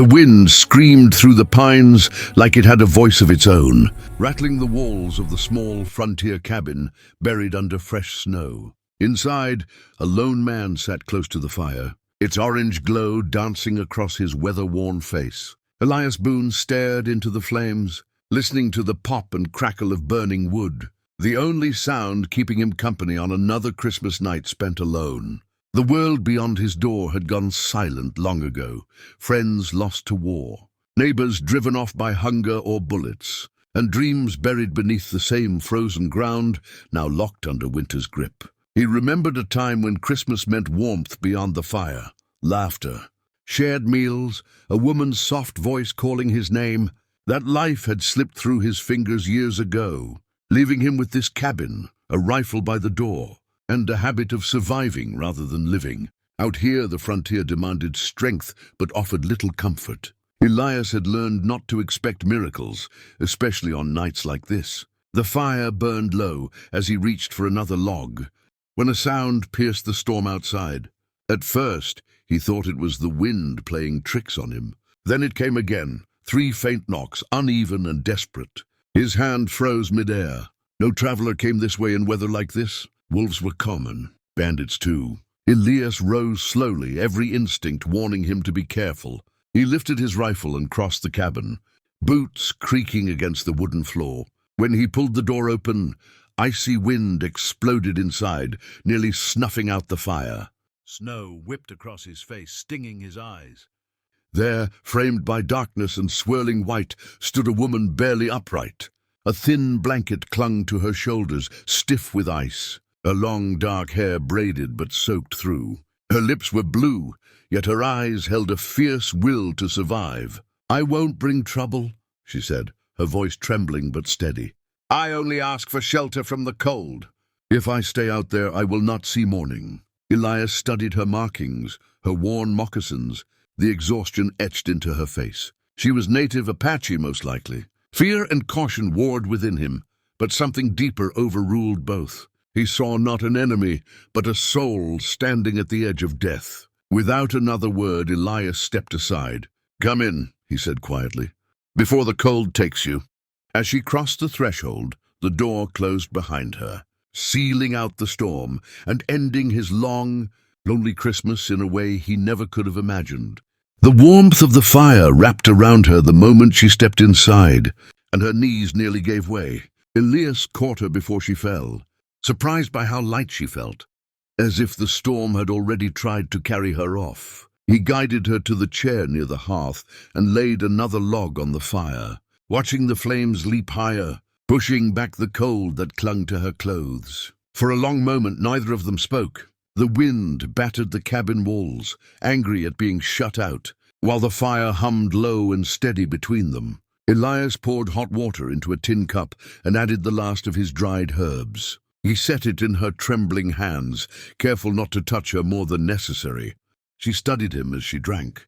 The wind screamed through the pines like it had a voice of its own, rattling the walls of the small frontier cabin buried under fresh snow. Inside, a lone man sat close to the fire, its orange glow dancing across his weather-worn face. Elias Boone stared into the flames, listening to the pop and crackle of burning wood, the only sound keeping him company on another Christmas night spent alone. The world beyond his door had gone silent long ago, friends lost to war, neighbors driven off by hunger or bullets, and dreams buried beneath the same frozen ground, now locked under winter's grip. He remembered a time when Christmas meant warmth beyond the fire, laughter, shared meals, a woman's soft voice calling his name. That life had slipped through his fingers years ago, leaving him with this cabin, a rifle by the door, and a habit of surviving rather than living. Out here, the frontier demanded strength but offered little comfort. Elias had learned not to expect miracles, especially on nights like this. The fire burned low as he reached for another log, when a sound pierced the storm outside. At first, he thought it was the wind playing tricks on him. Then it came again, 3 faint knocks, uneven and desperate. His hand froze midair. No traveler came this way in weather like this. Wolves were common, bandits too. Elias rose slowly, every instinct warning him to be careful. He lifted his rifle and crossed the cabin, boots creaking against the wooden floor. When he pulled the door open, icy wind exploded inside, nearly snuffing out the fire. Snow whipped across his face, stinging his eyes. There, framed by darkness and swirling white, stood a woman barely upright. A thin blanket clung to her shoulders, stiff with ice. Her long dark hair braided but soaked through. Her lips were blue, yet her eyes held a fierce will to survive. "I won't bring trouble," she said, her voice trembling but steady. "I only ask for shelter from the cold. If I stay out there, I will not see morning." Elias studied her markings, her worn moccasins, the exhaustion etched into her face. She was native Apache, most likely. Fear and caution warred within him, but something deeper overruled both. He saw not an enemy, but a soul standing at the edge of death. Without another word, Elias stepped aside. "Come in," he said quietly, "before the cold takes you." As she crossed the threshold, the door closed behind her, sealing out the storm and ending his long, lonely Christmas in a way he never could have imagined. The warmth of the fire wrapped around her the moment she stepped inside, and her knees nearly gave way. Elias caught her before she fell, surprised by how light she felt, as if the storm had already tried to carry her off. He guided her to the chair near the hearth and laid another log on the fire, watching the flames leap higher, pushing back the cold that clung to her clothes. For a long moment, neither of them spoke. The wind battered the cabin walls, angry at being shut out, while the fire hummed low and steady between them. Elias poured hot water into a tin cup and added the last of his dried herbs. He set it in her trembling hands, careful not to touch her more than necessary. She studied him as she drank,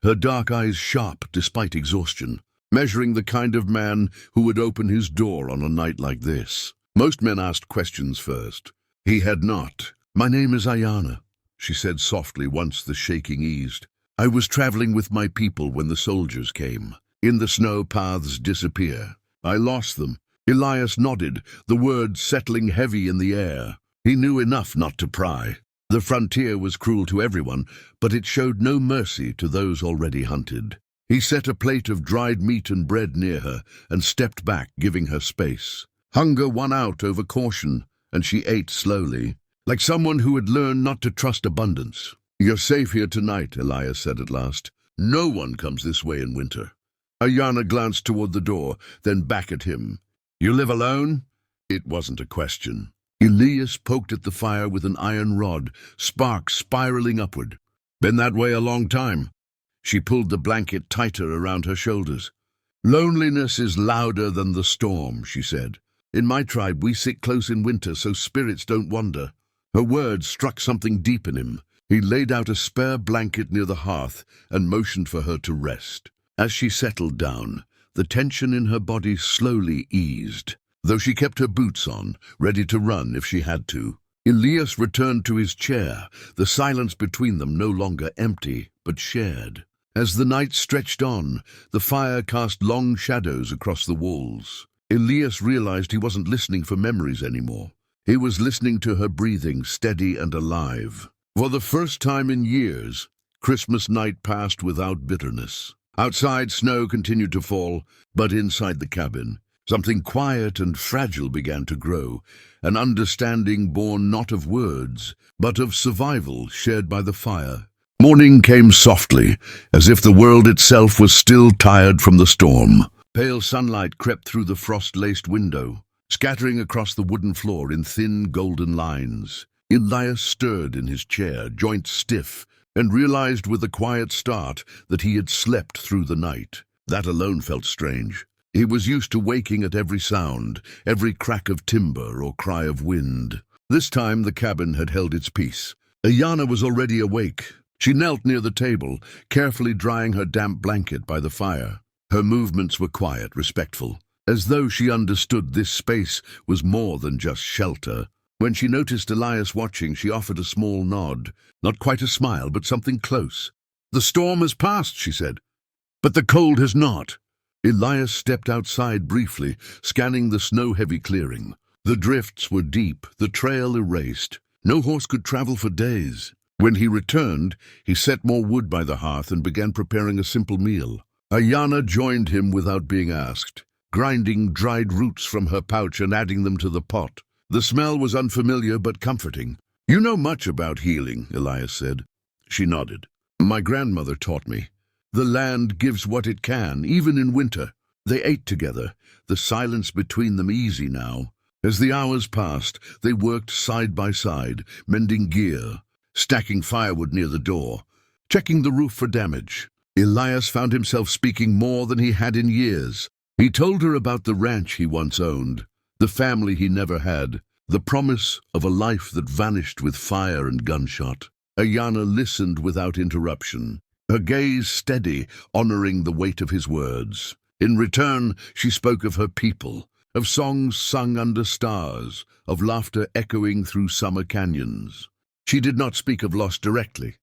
her dark eyes sharp despite exhaustion, measuring the kind of man who would open his door on a night like this. Most men asked questions first. He had not. "My name is Ayana," she said softly once the shaking eased. "I was traveling with my people when the soldiers came. In the snow, paths disappear. I lost them." Elias nodded, the words settling heavy in the air. He knew enough not to pry. The frontier was cruel to everyone, but it showed no mercy to those already hunted. He set a plate of dried meat and bread near her and stepped back, giving her space. Hunger won out over caution, and she ate slowly, like someone who had learned not to trust abundance. "You're safe here tonight," Elias said at last. "No one comes this way in winter." Ayana glanced toward the door, then back at him. "You live alone?" It wasn't a question. Elias poked at the fire with an iron rod, sparks spiraling upward. "Been that way a long time." She pulled the blanket tighter around her shoulders. "Loneliness is louder than the storm," she said. "In my tribe, we sit close in winter so spirits don't wander." Her words struck something deep in him. He laid out a spare blanket near the hearth and motioned for her to rest. As she settled down, the tension in her body slowly eased, though she kept her boots on, ready to run if she had to. Elias returned to his chair, the silence between them no longer empty, but shared. As the night stretched on, the fire cast long shadows across the walls. Elias realized he wasn't listening for memories anymore. He was listening to her breathing, steady and alive. For the first time in years, Christmas night passed without bitterness. Outside, snow continued to fall, but inside the cabin, something quiet and fragile began to grow, an understanding born not of words, but of survival shared by the fire. Morning came softly, as if the world itself was still tired from the storm. Pale sunlight crept through the frost-laced window, scattering across the wooden floor in thin golden lines. Elias stirred in his chair, joints stiff, and realized with a quiet start that he had slept through the night. That alone felt strange. He was used to waking at every sound, every crack of timber or cry of wind. This time the cabin had held its peace. Ayana was already awake. She knelt near the table, carefully drying her damp blanket by the fire. Her movements were quiet, respectful, as though she understood this space was more than just shelter. When she noticed Elias watching, she offered a small nod. Not quite a smile, but something close. "The storm has passed," she said, "but the cold has not." Elias stepped outside briefly, scanning the snow-heavy clearing. The drifts were deep, the trail erased. No horse could travel for days. When he returned, he set more wood by the hearth and began preparing a simple meal. Ayana joined him without being asked, grinding dried roots from her pouch and adding them to the pot. The smell was unfamiliar but comforting. "You know much about healing," Elias said. She nodded. "My grandmother taught me. The land gives what it can, even in winter." They ate together, the silence between them easy now. As the hours passed, they worked side by side, mending gear, stacking firewood near the door, checking the roof for damage. Elias found himself speaking more than he had in years. He told her about the ranch he once owned, the family he never had, the promise of a life that vanished with fire and gunshot. Ayana listened without interruption, her gaze steady, honoring the weight of his words. In return, she spoke of her people, of songs sung under stars, of laughter echoing through summer canyons. She did not speak of loss directly,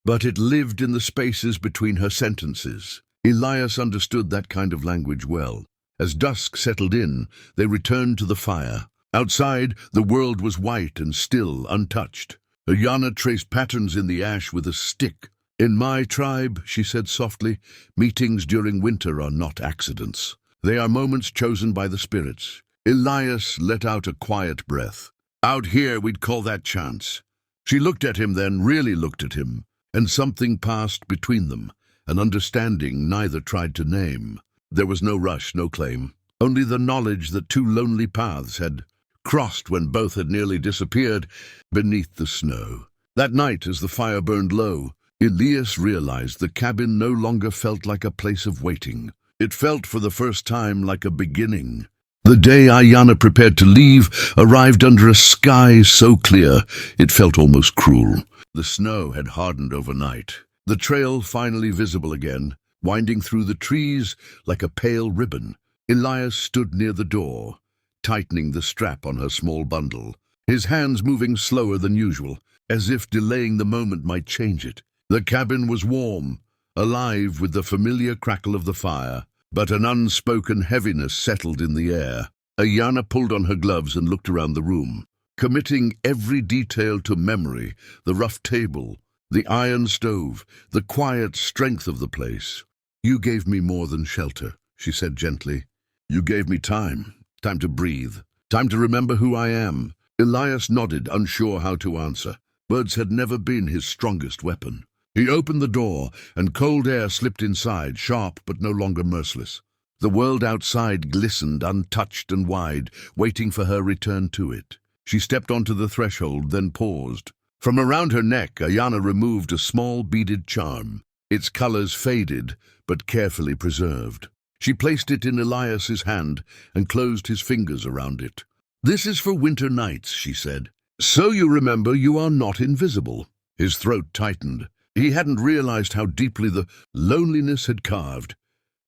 but it lived in the spaces between her sentences. Elias understood that kind of language well. As dusk settled in, they returned to the fire. Outside, the world was white and still, untouched. Ayana traced patterns in the ash with a stick. "In my tribe," she said softly, "meetings during winter are not accidents. They are moments chosen by the spirits." Elias let out a quiet breath. "Out here, we'd call that chance." She looked at him then, really looked at him, and something passed between them, an understanding neither tried to name. There was no rush, no claim, only the knowledge that two lonely paths had crossed when both had nearly disappeared beneath the snow. That night, as the fire burned low, Elias realized the cabin no longer felt like a place of waiting. It felt for the first time like a beginning. The day Ayana prepared to leave arrived under a sky so clear it felt almost cruel. The snow had hardened overnight. The trail finally visible again, winding through the trees like a pale ribbon. Elias stood near the door, tightening the strap on her small bundle, his hands moving slower than usual, as if delaying the moment might change it. The cabin was warm, alive with the familiar crackle of the fire, but an unspoken heaviness settled in the air. Ayana pulled on her gloves and looked around the room, committing every detail to memory: the rough table, the iron stove, the quiet strength of the place. "You gave me more than shelter," she said gently. "You gave me time to breathe, time to remember who I am." Elias nodded, unsure how to answer. Words had never been his strongest weapon. He opened the door, and cold air slipped inside, sharp but no longer merciless. The world outside glistened, untouched and wide, waiting for her return to it. She stepped onto the threshold, then paused. From around her neck, Ayana removed a small beaded charm, its colors faded but carefully preserved. She placed it in Elias's hand and closed his fingers around it. "This is for winter nights," she said. "So you remember you are not invisible." His throat tightened. He hadn't realized how deeply the loneliness had carved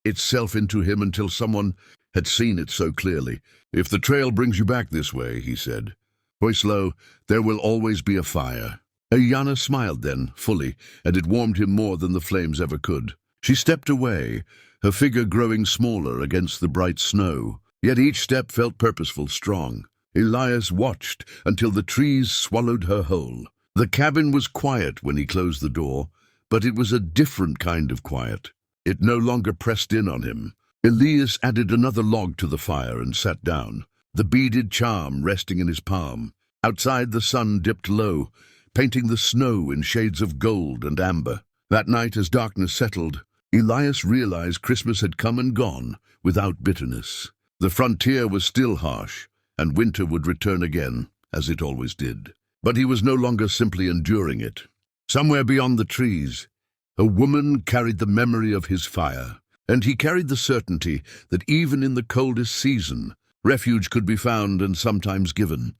itself into him until someone had seen it so clearly. "If the trail brings you back this way," he said, voice low, "there will always be a fire." Ayana smiled then, fully, and it warmed him more than the flames ever could. She stepped away, her figure growing smaller against the bright snow. Yet each step felt purposeful, strong. Elias watched until the trees swallowed her whole. The cabin was quiet when he closed the door, but it was a different kind of quiet. It no longer pressed in on him. Elias added another log to the fire and sat down, the beaded charm resting in his palm. Outside, the sun dipped low, painting the snow in shades of gold and amber. That night, as darkness settled, Elias realized Christmas had come and gone without bitterness. The frontier was still harsh, and winter would return again, as it always did. But he was no longer simply enduring it. Somewhere beyond the trees, a woman carried the memory of his fire, and he carried the certainty that even in the coldest season, refuge could be found and sometimes given.